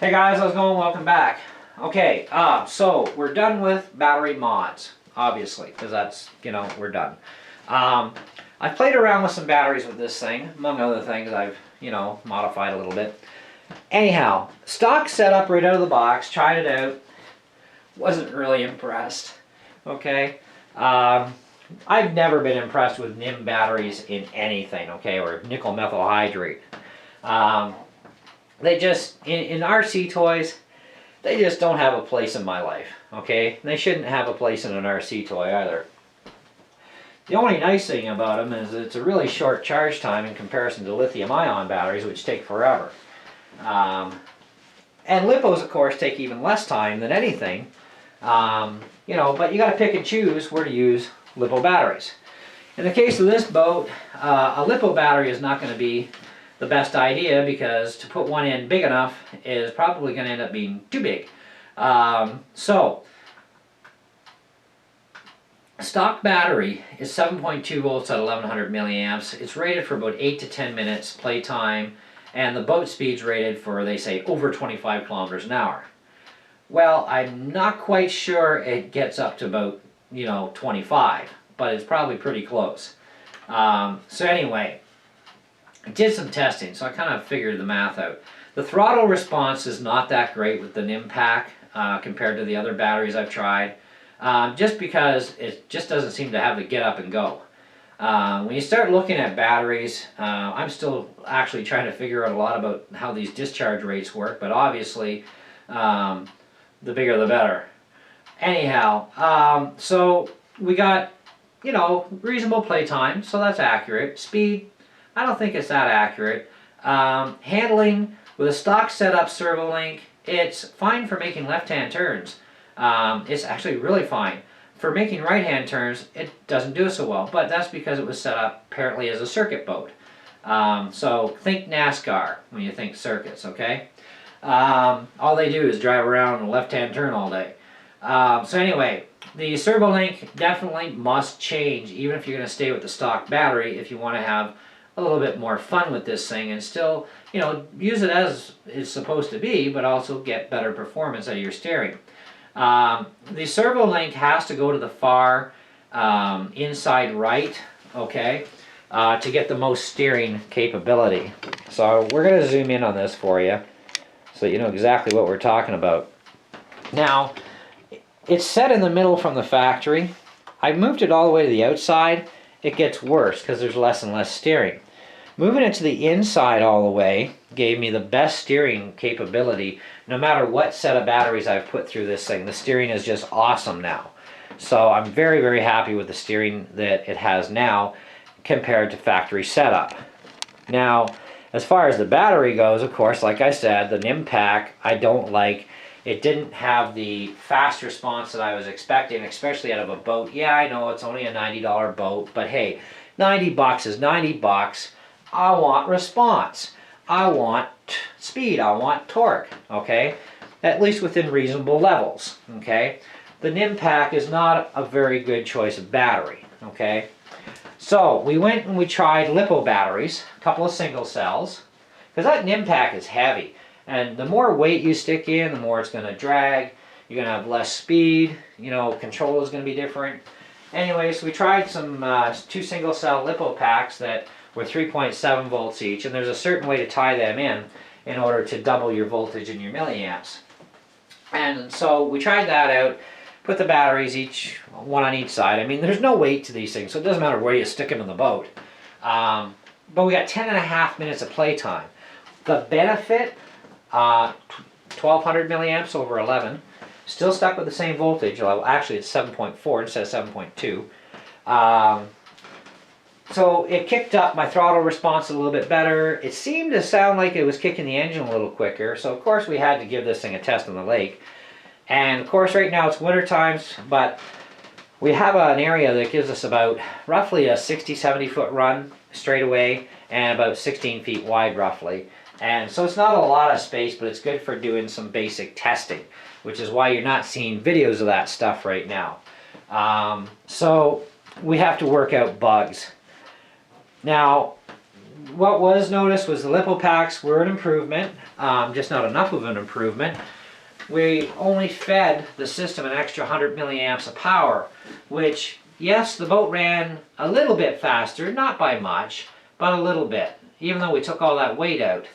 Hey guys, how's it going? Welcome back. Okay, so we're done with battery mods, obviously, because that's, we're done. I've played around with some batteries with this thing. Among other things, I've, modified a little bit. Anyhow, stock setup right out of the box, tried it out. Wasn't really impressed, okay? I've never been impressed with NIM batteries in anything, okay, or nickel methyl hydrate. They just, in RC toys, they just don't have a place in my life, okay? They shouldn't have a place in an RC toy either. The only nice thing about them is it's a really short charge time in comparison to lithium-ion batteries, which take forever. And lipos, of course, take even less time than anything. But you got to pick and choose where to use lipo batteries. In the case of this boat, a lipo battery is not going to be the best idea because to put one in big enough is probably going to end up being too big. Stock battery is 7.2 volts at 1100 milliamps. It's rated for about 8 to 10 minutes playtime, and the boat speed's rated for, they say, over 25 kilometers an hour. Well, I'm not quite sure it gets up to about, 25, but it's probably pretty close. So anyway, I did some testing, so I kind of figured the math out. The throttle response is not that great with the NIM pack compared to the other batteries I've tried, just because it just doesn't seem to have the get up and go. When you start looking at batteries, I'm still actually trying to figure out a lot about how these discharge rates work, but obviously the bigger the better. Anyhow, so we got, reasonable playtime, so that's accurate. Speed, I don't think it's that accurate. Handling with a stock setup servo link, it's fine for making left-hand turns. It's actually really fine. For making right-hand turns, it doesn't do so well, but that's because it was set up apparently as a circuit boat. So think NASCAR when you think circuits, okay? All they do is drive around in a left-hand turn all day. So anyway, the servo link definitely must change, even if you're going to stay with the stock battery, if you want to have a little bit more fun with this thing and still, use it as it's supposed to be, but also get better performance out of your steering. The servo link has to go to the far inside right, okay, to get the most steering capability. So we're going to zoom in on this for you so that you know exactly what we're talking about. Now, it's set in the middle from the factory. I moved it all the way to the outside. It gets worse because there's less and less steering. Moving it to the inside all the way gave me the best steering capability no matter what set of batteries I've put through this thing. The steering is just awesome now. So I'm very, very happy with the steering that it has now compared to factory setup. Now, as far as the battery goes, of course, like I said, the NIM pack I don't like. It didn't have the fast response that I was expecting, especially out of a boat. Yeah, I know it's only a $90 boat, but hey, 90 bucks is 90 bucks. I want response. I want speed. I want torque, okay? At least within reasonable levels, okay? The NIM pack is not a very good choice of battery, okay? So we went and we tried lipo batteries, a couple of single cells, because that NIM pack is heavy. And the more weight you stick in, the more it's going to drag. You're going to have less speed. Control is going to be different. Anyway, so we tried some 2 single cell lipo packs that were 3.7 volts each. And there's a certain way to tie them in order to double your voltage in your milliamps. And so we tried that out. Put the batteries one on each side. I mean, there's no weight to these things, so it doesn't matter where you stick them in the boat. But we got 10.5 minutes of playtime. The benefit, 1200 milliamps over 11, still stuck with the same voltage. Well, actually it's 7.4 instead of 7.2. So it kicked up my throttle response a little bit better. It seemed to sound like it was kicking the engine a little quicker. So of course we had to give this thing a test on the lake. And of course right now it's winter times, but we have an area that gives us about roughly a 60-70 foot run straight away and about 16 feet wide roughly. And so it's not a lot of space, but it's good for doing some basic testing, which is why you're not seeing videos of that stuff right now. So we have to work out bugs. Now, what was noticed was the lipo packs were an improvement, just not enough of an improvement. We only fed the system an extra 100 milliamps of power, which, yes, the boat ran a little bit faster, not by much, but a little bit, even though we took all that weight out.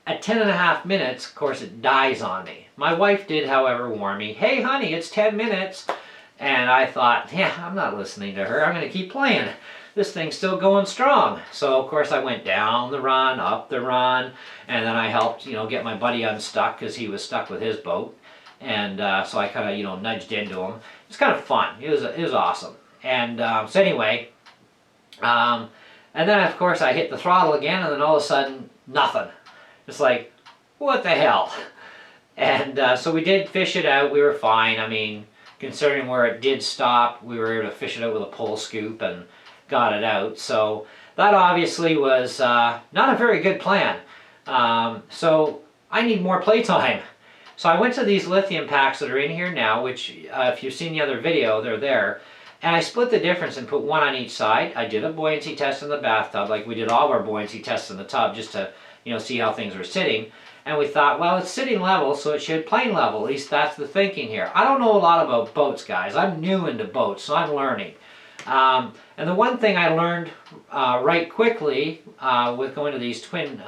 At 10.5 minutes, of course, it dies on me. My wife did, however, warn me, hey honey, it's 10 minutes. And I thought, yeah, I'm not listening to her. I'm going to keep playing. This thing's still going strong. So, of course, I went down the run, up the run, and then I helped, get my buddy unstuck because he was stuck with his boat. And so I kind of, nudged into him. It's kind of fun. It was awesome. And so anyway, and then, of course, I hit the throttle again, and then all of a sudden, nothing. It's like, what the hell? And so we did fish it out. We were fine. I mean, considering where it did stop, we were able to fish it out with a pole scoop and got it out. So that obviously was not a very good plan. So I need more playtime. So I went to these lithium packs that are in here now, which if you've seen the other video, they're there. And I split the difference and put one on each side. I did a buoyancy test in the bathtub, like we did all of our buoyancy tests in the tub, just to see how things were sitting. And we thought, well, it's sitting level, so it should plane level. At least that's the thinking here. I don't know a lot about boats, guys. I'm new into boats, so I'm learning. And the one thing I learned right quickly with going to these twin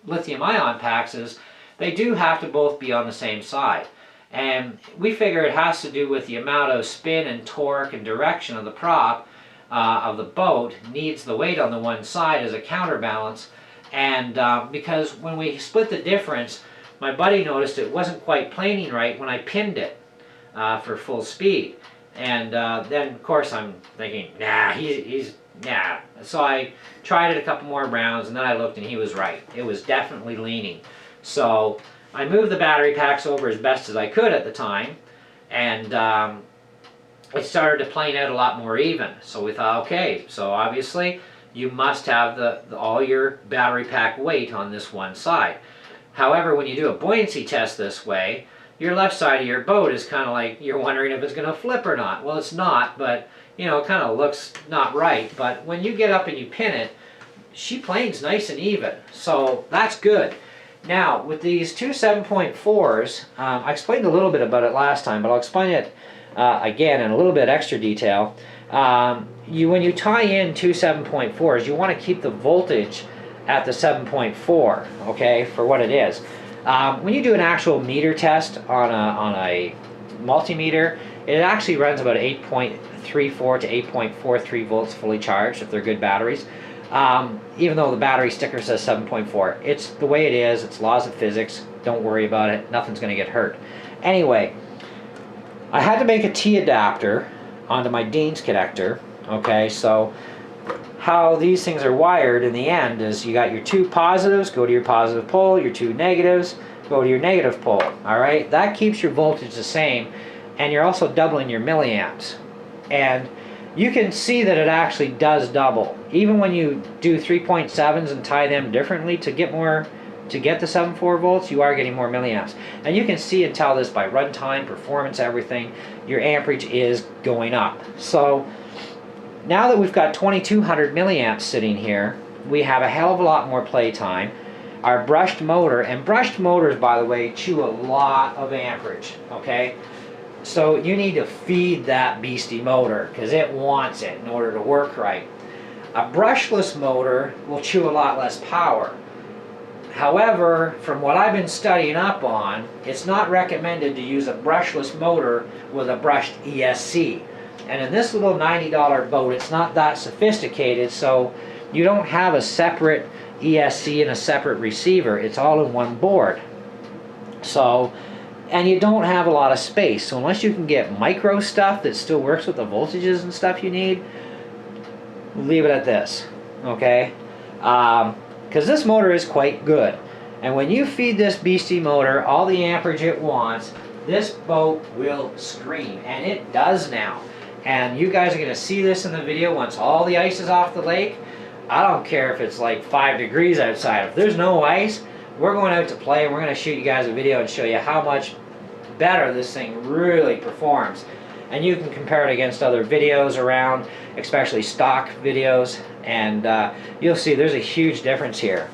lithium-ion packs is they do have to both be on the same side. And we figure it has to do with the amount of spin and torque and direction of the prop of the boat needs the weight on the one side as a counterbalance. And because when we split the difference, my buddy noticed it wasn't quite planing right when I pinned it for full speed. And then, of course, I'm thinking, nah, nah. So I tried it a couple more rounds, and then I looked, and he was right. It was definitely leaning. So I moved the battery packs over as best as I could at the time, and it started to plane out a lot more even. So we thought, okay, so obviously you must have all your battery pack weight on this one side. However, when you do a buoyancy test this way, your left side of your boat is kind of like you're wondering if it's going to flip or not. Well, it's not, but it kind of looks not right. But when you get up and you pin it, she planes nice and even. So that's good. Now, with these two 7.4s, I explained a little bit about it last time, but I'll explain it again in a little bit extra detail. When you tie in two 7.4s, you want to keep the voltage at the 7.4, okay, for what it is. When you do an actual meter test on a multimeter, it actually runs about 8.34 to 8.43 volts fully charged if they're good batteries. Even though the battery sticker says 7.4. It's the way it is. It's laws of physics. Don't worry about it. Nothing's going to get hurt. Anyway, I had to make a T adapter onto my Dean's connector. Okay, so how these things are wired in the end is you got your two positives, go to your positive pole, your two negatives, go to your negative pole. Alright, that keeps your voltage the same, and you're also doubling your milliamps. And you can see that it actually does double. Even when you do 3.7s and tie them differently to get the 7.4 volts, you are getting more milliamps. And you can see and tell this by runtime, performance, everything. Your amperage is going up. So now that we've got 2200 milliamps sitting here, we have a hell of a lot more playtime. Our brushed motor, and brushed motors, by the way, chew a lot of amperage, okay? So you need to feed that beastie motor because it wants it in order to work right. A brushless motor will chew a lot less power. However, from what I've been studying up on, it's not recommended to use a brushless motor with a brushed ESC. And in this little $90 boat, it's not that sophisticated, so you don't have a separate ESC and a separate receiver. It's all in one board. So, and you don't have a lot of space. So unless you can get micro stuff that still works with the voltages and stuff you need, leave it at this, okay? Because this motor is quite good. And when you feed this beastie motor all the amperage it wants, this boat will scream. And it does now. And you guys are going to see this in the video once all the ice is off the lake. I don't care if it's like 5 degrees outside. If there's no ice, we're going out to play and we're going to shoot you guys a video and show you how much better this thing really performs. and you can compare it against other videos around, especially stock videos, and you'll see there's a huge difference here.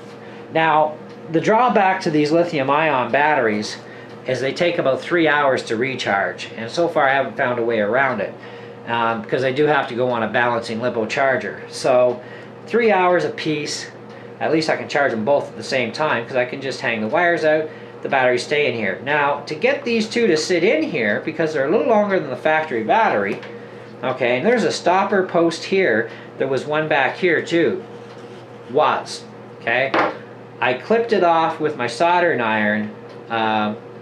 Now, the drawback to these lithium-ion batteries is they take about 3 hours to recharge, and so far I haven't found a way around it, because I do have to go on a balancing LiPo charger. So 3 hours a piece, at least I can charge them both at the same time, because I can just hang the wires out, the batteries stay in here. Now, to get these two to sit in here, because they're a little longer than the factory battery, okay, and there's a stopper post here, there was one back here too, okay, I clipped it off with my soldering iron,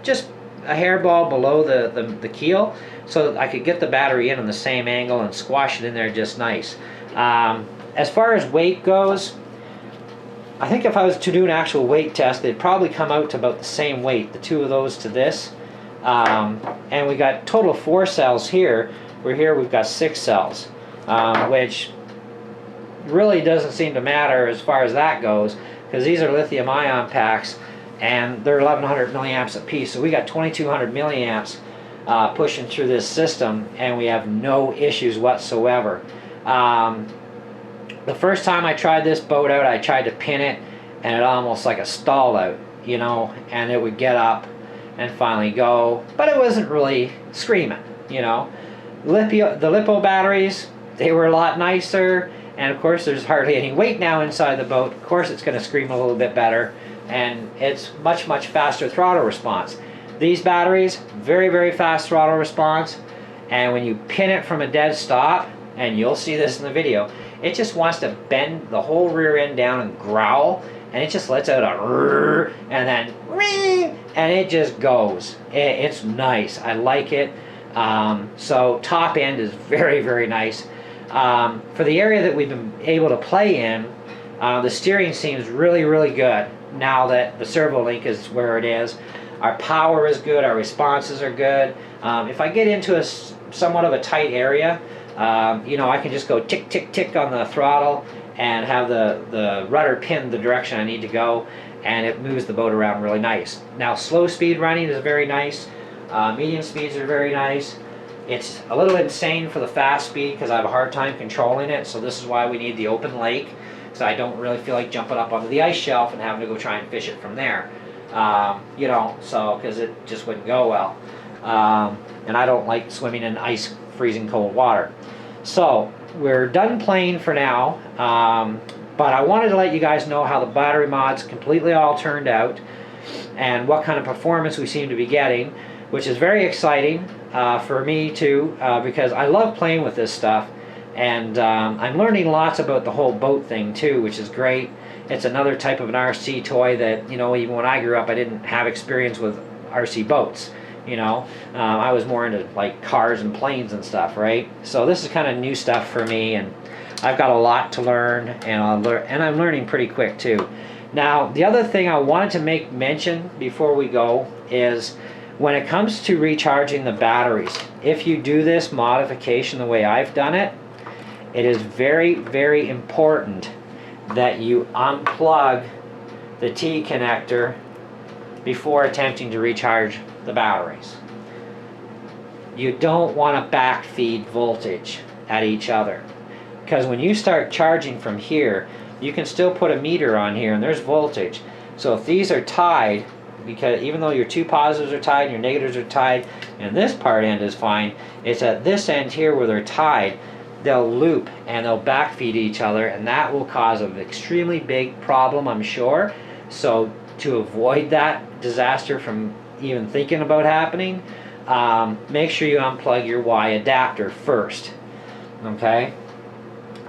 just a hairball below the keel, so that I could get the battery in on the same angle and squash it in there just nice. As far as weight goes, I think if I was to do an actual weight test, they'd probably come out to about the same weight, the two of those to this. And we got total 4 cells here, where here we've got 6 cells, which really doesn't seem to matter as far as that goes, because these are lithium ion packs and they're 1100 milliamps a piece, so we got 2200 milliamps pushing through this system, and we have no issues whatsoever. The first time I tried this boat out, I tried to pin it, and it almost like a stall out, you know, and it would get up and finally go, but it wasn't really screaming, you know. The LiPo batteries, they were a lot nicer, and of course there's hardly any weight now inside the boat. Of course it's going to scream a little bit better, and it's much faster throttle response. These batteries, very fast throttle response, and when you pin it from a dead stop, and you'll see this in the video, it just wants to bend the whole rear end down and growl, and it just lets out a rrr, and then ring, and it just goes. It's nice. I like it. So top end is very nice. For the area that we've been able to play in, the steering seems really good now that the servo link is where it is. Our power is good, our responses are good. If I get into somewhat of a tight area, you know, I can just go tick on the throttle and have the rudder pinned the direction I need to go, and it moves the boat around really nice. Now, slow speed running is very nice. Medium speeds are very nice. It's a little insane for the fast speed because I have a hard time controlling it, so this is why we need the open lake, because I don't really feel like jumping up onto the ice shelf and having to go try and fish it from there. You know, so because it just wouldn't go well. And I don't like swimming in ice, freezing cold water. So we're done playing for now, but I wanted to let you guys know how the battery mods completely all turned out and what kind of performance we seem to be getting, which is very exciting for me too, because I love playing with this stuff, and I'm learning lots about the whole boat thing too, which is great. It's another type of an RC toy that, you know, even when I grew up I didn't have experience with RC boats. You know, I was more into like cars and planes and stuff, right? So this is kind of new stuff for me, and I've got a lot to learn, and I'm learning pretty quick too. Now, the other thing I wanted to make mention before we go is when it comes to recharging the batteries, if you do this modification the way I've done it, it is very important that you unplug the T connector before attempting to recharge the batteries. You don't want to backfeed voltage at each other, because when you start charging from here, you can still put a meter on here and there's voltage. So if these are tied, because even though your two positives are tied and your negatives are tied and this part end is fine, it's at this end here where they're tied, they'll loop and they'll backfeed each other, and that will cause an extremely big problem, I'm sure. So to avoid that disaster from even thinking about happening, make sure you unplug your Y adapter first, okay?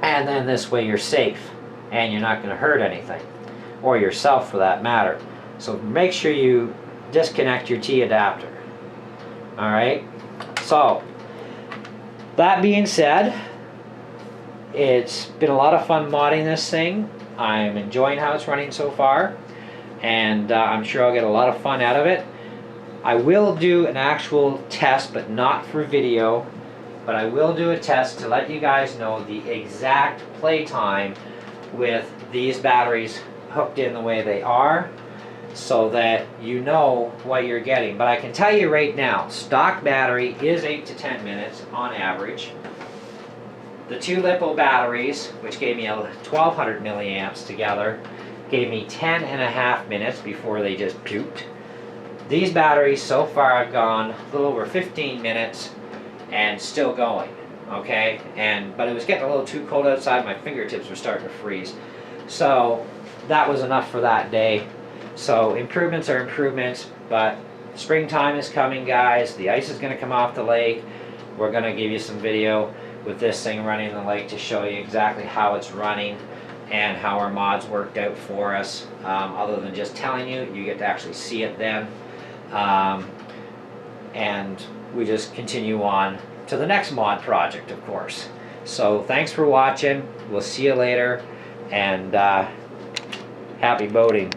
And then this way you're safe and you're not going to hurt anything, or yourself for that matter. So make sure you disconnect your T adapter. Alright, so that being said, it's been a lot of fun modding this thing. I'm enjoying how it's running so far, and I'm sure I'll get a lot of fun out of it. I will do an actual test, but not for video, but I will do a test to let you guys know the exact play time with these batteries hooked in the way they are. so that you know what you're getting. But I can tell you right now, stock battery is 8 to 10 minutes on average. The two LiPo batteries, which gave me 1200 milliamps together, gave me 10.5 minutes before they just puked. These batteries so far have gone a little over 15 minutes and still going, okay? But it was getting a little too cold outside, my fingertips were starting to freeze. So that was enough for that day. So improvements are improvements, but springtime is coming, guys. The ice is gonna come off the lake. We're gonna give you some video with this thing running in the lake to show you exactly how it's running and how our mods worked out for us. Other than just telling you, you get to actually see it then. And we just continue on to the next mod project, of course. So thanks for watching. We'll see you later, and happy boating.